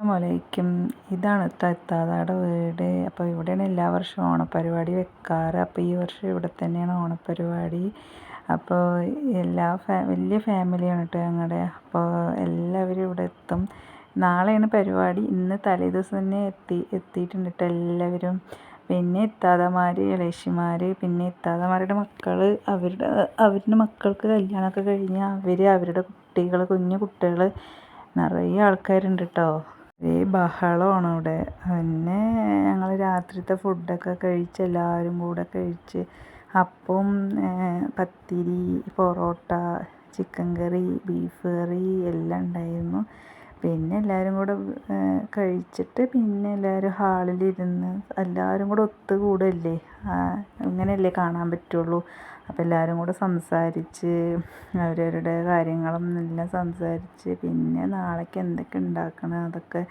അസ്സലാമലൈക്കും. ഇതാണ് ഇത്താത്തയുടെ വീട്. അപ്പോൾ ഇവിടെയാണ് എല്ലാ വർഷവും ഓണപ്പരിപാടി വെക്കാറ്. അപ്പോൾ ഈ വർഷം ഇവിടെ തന്നെയാണ് ഓണപ്പരിപാടി. അപ്പോൾ വലിയ ഫാമിലിയാണ് കേട്ടോ ഞങ്ങളുടെ. അപ്പോൾ എല്ലാവരും ഇവിടെ എത്തും. നാളെയാണ് പരിപാടി. ഇന്ന് തലേദിവസം തന്നെ എത്തിയിട്ടുണ്ട് കേട്ടോ എല്ലാവരും. പിന്നെ ഇത്താത്തമാർ, ഇളയച്ചിമാർ, പിന്നെ ഇത്താത്തമാരുടെ മക്കൾ, അവരുടെ മക്കൾക്ക് കല്യാണമൊക്കെ കഴിഞ്ഞ് അവരുടെ കുട്ടികൾ, കുഞ്ഞു കുട്ടികൾ, നിറയെ ആൾക്കാരുണ്ട് കേട്ടോ. ഒരേ ബഹളമാണ് ഇവിടെ. പിന്നെ ഞങ്ങൾ രാത്രിത്തെ ഫുഡൊക്കെ കഴിച്ച് എല്ലാവരും കൂടെ കഴിച്ച് അപ്പം, പത്തിരി, പൊറോട്ട, ചിക്കൻ കറി, ബീഫ് കറി എല്ലാം ഉണ്ടായിരുന്നു. പിന്നെ എല്ലാവരും കൂടെ കഴിച്ചിട്ട് പിന്നെ എല്ലാവരും ഹാളിലിരുന്ന് എല്ലാവരും കൂടെ ഒത്തുകൂടല്ലേ, ഇങ്ങനെയല്ലേ കാണാൻ പറ്റുള്ളൂ. അപ്പോൾ എല്ലാവരും കൂടെ സംസാരിച്ച് അവരവരുടെ കാര്യങ്ങളും എല്ലാം സംസാരിച്ച് പിന്നെ നാളേക്ക് എന്തൊക്കെ ഉണ്ടാക്കണം അതൊക്കെ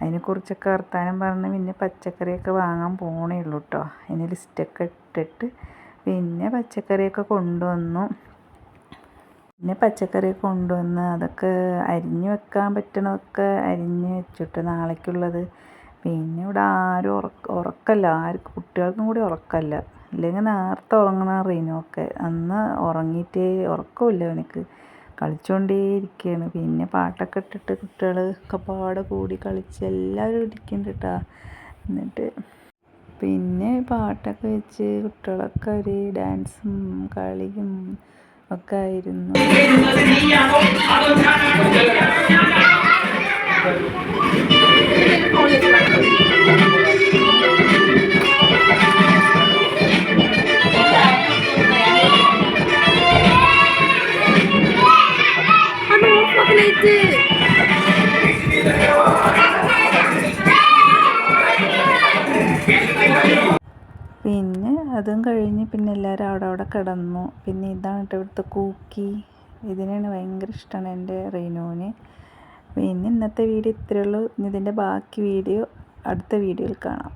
അതിനെക്കുറിച്ചൊക്കെ വർത്താനം പറഞ്ഞ് പിന്നെ പച്ചക്കറിയൊക്കെ വാങ്ങാൻ പോണേ ഉള്ളൂ കേട്ടോ. അതിന് ലിസ്റ്റൊക്കെ ഇട്ടിട്ട് പിന്നെ പച്ചക്കറിയൊക്കെ കൊണ്ടുവന്നു. അതൊക്കെ അരിഞ്ഞ് വെക്കാൻ പറ്റണതൊക്കെ അരിഞ്ഞ് വെച്ചിട്ട് നാളേക്കുള്ളത്. പിന്നെ ഇവിടെ ആരും ഉറക്കമല്ല, ആർക്കും കുട്ടികൾക്കും കൂടി ഉറക്കമല്ല. ഇല്ലെങ്കിൽ നേരത്തെ ഉറങ്ങണ റീനൊക്കെ അന്ന് ഉറക്കമില്ല അവനക്ക്, കളിച്ചുകൊണ്ടേ ഇരിക്കുകയാണ്. പിന്നെ പാട്ടൊക്കെ ഇട്ടിട്ട് കുട്ടികൾ ഒക്കെ പാടെ കൂടി കളിച്ച് എല്ലാവരും ഇരിക്കുന്നുണ്ട് കേട്ടോ. എന്നിട്ട് പിന്നെ പാട്ടൊക്കെ വെച്ച് കുട്ടികളൊക്കെ ഒരു ഡാൻസും കളിയും ഒക്കെ ആയിരുന്നു. പിന്നെ അതും കഴിഞ്ഞ് പിന്നെ എല്ലാവരും അവിടെ കിടന്നു. പിന്നെ ഇതാണ് കേട്ടോ ഇവിടുത്തെ കൂക്കി. ഇതിനാണ് ഭയങ്കര ഇഷ്ടമാണ് എൻ്റെ റീനുവിന്. പിന്നെ ഇന്നത്തെ വീഡിയോ ഇത്രയേ ഉള്ളൂ. ഇതിൻ്റെ ബാക്കി വീഡിയോ അടുത്ത വീഡിയോയിൽ കാണാം.